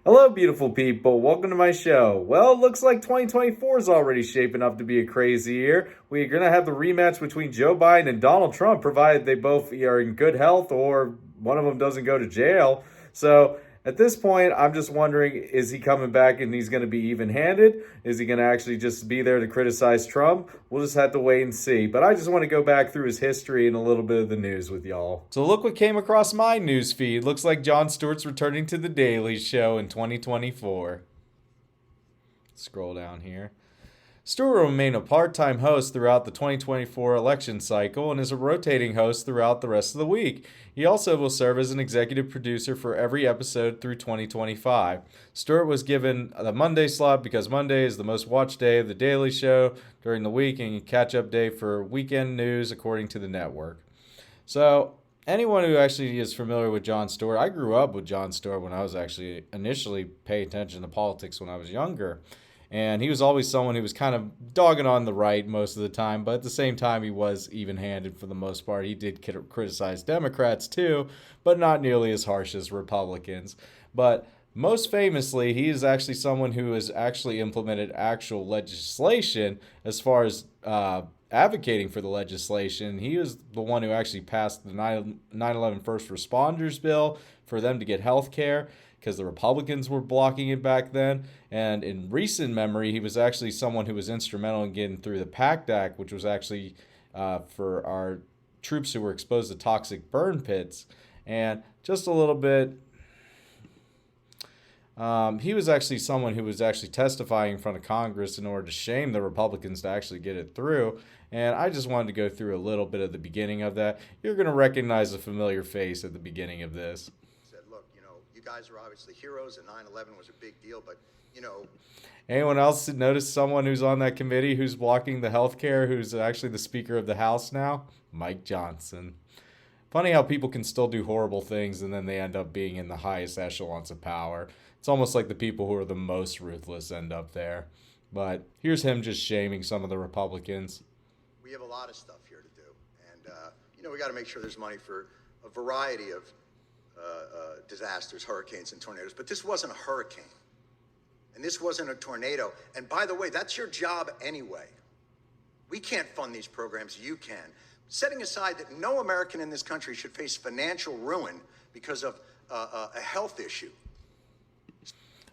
Hello, beautiful people. Welcome to my show. Well, it looks like 2024 is already shaping up to be a crazy year. We're going to have the rematch between Joe Biden and Donald Trump, provided they both are in good health or one of them doesn't go to jail. So at this point, I'm just wondering, is he coming back and he's going to be even handed? Is he going to actually just be there to criticize Trump? We'll just have to wait and see. But I just want to go back through his history and a little bit of the news with y'all. So look what came across my news feed. Looks like Jon Stewart's returning to The Daily Show in 2024. Scroll down here. Stewart will remain a part-time host throughout the 2024 election cycle and is a rotating host throughout the rest of the week. He also will serve as an executive producer for every episode through 2025. Stewart was given the Monday slot because Monday is the most watched day of The Daily Show during the week and catch-up day for weekend news, according to the network. So, anyone who actually is familiar with Jon Stewart, I grew up with Jon Stewart when I was actually initially paying attention to politics when I was younger. And he was always someone who was kind of dogging on the right most of the time, but at the same time, he was even handed for the most part. He did criticize Democrats too, but not nearly as harsh as Republicans. But most famously, he is actually someone who has actually implemented actual legislation as far as advocating for the legislation. He was the one who actually passed the 9/11 first responders bill for them to get health care because the Republicans were blocking it back then. And in recent memory, he was actually someone who was instrumental in getting through the PACT Act, which was actually for our troops who were exposed to toxic burn pits. And just a little bit, he was actually someone who was actually testifying in front of Congress in order to shame the Republicans to actually get it through. And I just wanted to go through a little bit of the beginning of that. You're going to recognize a familiar face at the beginning of this. Said, look, you guys are obviously heroes, and 9/11 was a big deal, but, Anyone else notice someone who's on that committee who's blocking the health care, who's actually the Speaker of the House now? Mike Johnson. Funny how people can still do horrible things and then they end up being in the highest echelons of power. It's almost like the people who are the most ruthless end up there. But here's him just shaming some of the Republicans. we have a lot of stuff here to do. And, we got to make sure there's money for a variety of disasters, hurricanes, and tornadoes. But this wasn't a hurricane. And this wasn't a tornado. And by the way, that's your job anyway. We can't fund these programs. You can. Setting aside that no American in this country should face financial ruin because of a health issue.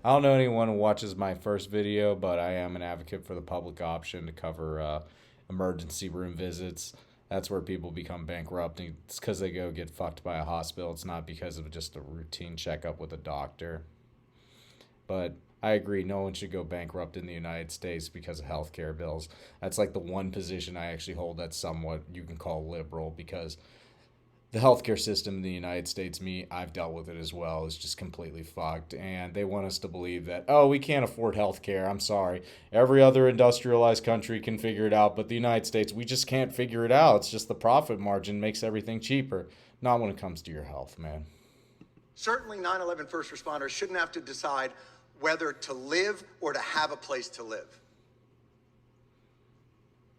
I don't know anyone who watches my first video, but I am an advocate for the public option to cover emergency room visits. That's where people become bankrupt. It's because they go get fucked by a hospital. It's not because of just a routine checkup with a doctor. But I agree, no one should go bankrupt in the United States because of healthcare bills. That's like the one position I actually hold that's somewhat you can call liberal, because the healthcare system in the United States, I've dealt with it as well, is just completely fucked. And they want us to believe that, oh, we can't afford healthcare. I'm sorry. Every other industrialized country can figure it out, but the United States, we just can't figure it out. It's just the profit margin makes everything cheaper. Not when it comes to your health, man. Certainly 9/11 first responders shouldn't have to decide whether to live or to have a place to live.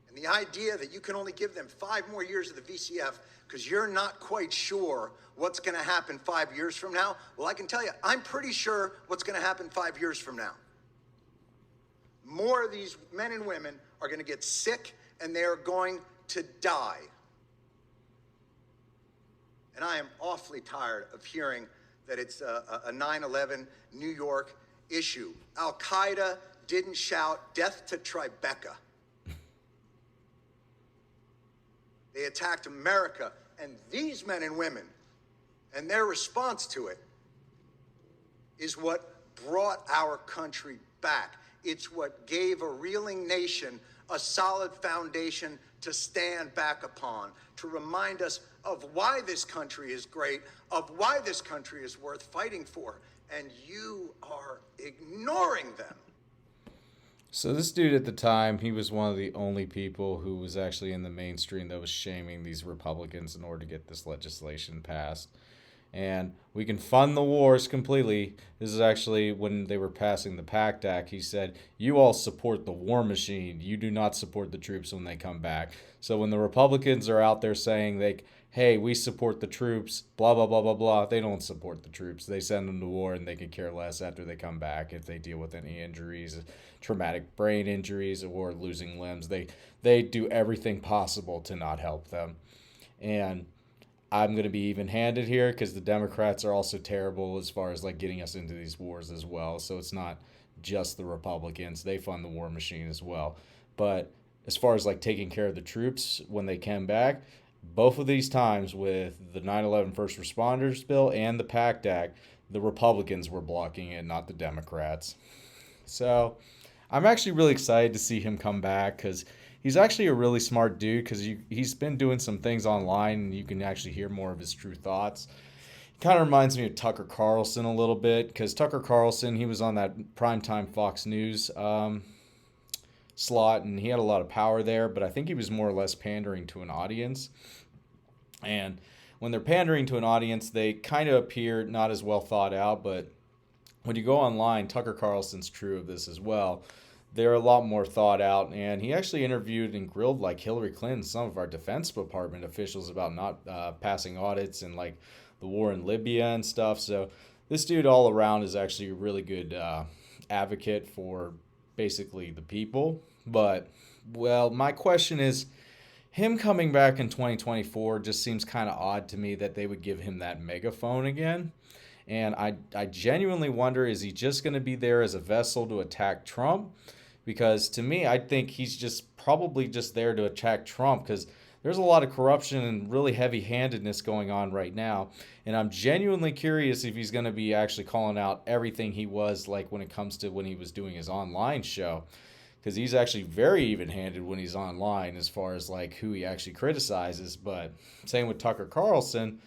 And the idea that you can only give them 5 more years of the VCF because you're not quite sure what's going to happen 5 years from now. Well, I can tell you, I'm pretty sure what's going to happen 5 years from now. More of these men and women are going to get sick and they are going to die. And I am awfully tired of hearing that it's a 9/11 New York issue. Al-Qaeda didn't shout death to Tribeca. They attacked America, and these men and women and their response to it is what brought our country back. It's what gave a reeling nation a solid foundation to stand back upon, to remind us of why this country is great, of why this country is worth fighting for. And you are ignoring them. So this dude at the time, he was one of the only people who was actually in the mainstream that was shaming these Republicans in order to get this legislation passed. and we can fund the wars completely. This is actually when they were passing the PACT Act. He said, you all support the war machine. You do not support the troops when they come back. So when the Republicans are out there saying, like, hey, we support the troops, blah, blah, blah, blah, blah, they don't support the troops. They send them to war and they could care less after they come back if they deal with any injuries, traumatic brain injuries, or losing limbs. They do everything possible to not help them. And I'm going to be even handed here because the Democrats are also terrible as far as like getting us into these wars as well. So it's not just the Republicans. They fund the war machine as well. But as far as like taking care of the troops when they come back, both of these times with the 9/11 First Responders Bill and the PACT Act, the Republicans were blocking it, not the Democrats. So I'm actually really excited to see him come back because he's actually a really smart dude because he's been doing some things online and you can actually hear more of his true thoughts. He kind of reminds me of Tucker Carlson a little bit because Tucker Carlson, he was on that primetime Fox News slot and he had a lot of power there, but I think he was more or less pandering to an audience. And when they're pandering to an audience, they kind of appear not as well thought out, but when you go online, Tucker Carlson's true of this as well. They're a lot more thought out, and he actually interviewed and grilled like Hillary Clinton, some of our Defense Department officials about not passing audits and like the war in Libya and stuff. So this dude all around is actually a really good advocate for basically the people. But well, my question is, him coming back in 2024 just seems kind of odd to me that they would give him that megaphone again. And I genuinely wonder, is he just going to be there as a vessel to attack Trump? Because to me, I think he's just probably just there to attack Trump because there's a lot of corruption and really heavy handedness going on right now. And I'm genuinely curious if he's going to be actually calling out everything he was like when it comes to when he was doing his online show. Because he's actually very even handed when he's online as far as like who he actually criticizes. But same with Tucker Carlson.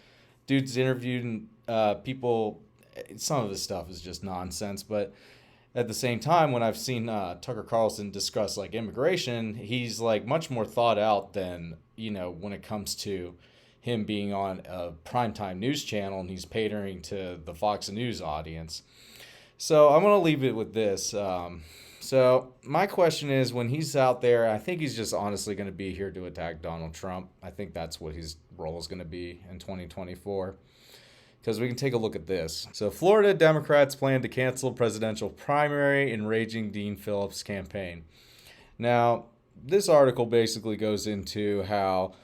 Dude's interviewed people. Some of his stuff is just nonsense, but at the same time, when I've seen Tucker Carlson discuss like immigration, he's like much more thought out than when it comes to him being on a primetime news channel and he's pandering to the Fox News audience. So I'm gonna leave it with this. So my question is, when he's out there, I think he's just honestly going to be here to attack Donald Trump. I think that's what his role is going to be in 2024. Because we can take a look at this. So Florida Democrats plan to cancel presidential primary, enraging Dean Phillips' campaign. Now, this article basically goes into how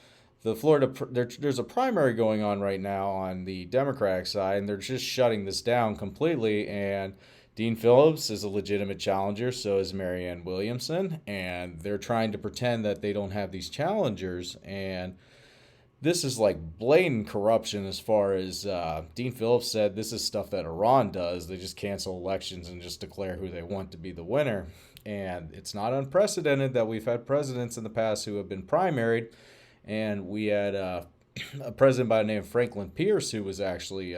the there's a primary going on right now on the Democratic side, and they're just shutting this down completely. And Dean Phillips is a legitimate challenger, so is Marianne Williamson, and they're trying to pretend that they don't have these challengers. And this is like blatant corruption as far as Dean Phillips said this is stuff that Iran does. They just cancel elections and just declare who they want to be the winner. And it's not unprecedented that we've had presidents in the past who have been primaried. And we had a president by the name of Franklin Pierce who was actually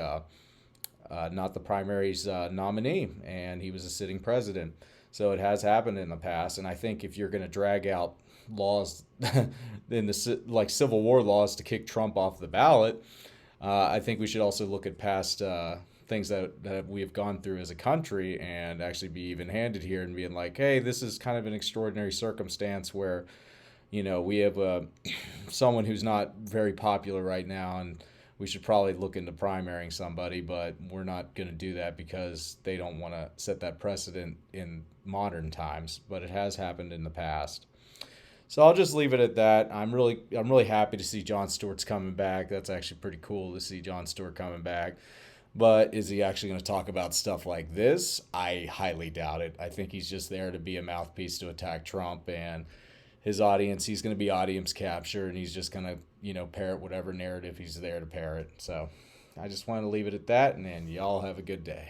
not the primary's nominee, and he was a sitting president. So it has happened in the past, and I think if you're going to drag out laws in the like Civil War laws to kick Trump off the ballot, I think we should also look at past things that we have gone through as a country and actually be even-handed here and being like, hey, this is kind of an extraordinary circumstance where we have someone who's not very popular right now, and we should probably look into primarying somebody, but we're not going to do that because they don't want to set that precedent in modern times, but it has happened in the past. So I'll just leave it at that. I'm really happy to see Jon Stewart's coming back. That's actually pretty cool to see Jon Stewart coming back. But is he actually going to talk about stuff like this? I highly doubt it. I think he's just there to be a mouthpiece to attack Trump and his audience. He's going to be audience capture, and he's just going to, parrot whatever narrative he's there to parrot. So I just want to leave it at that, and y'all have a good day.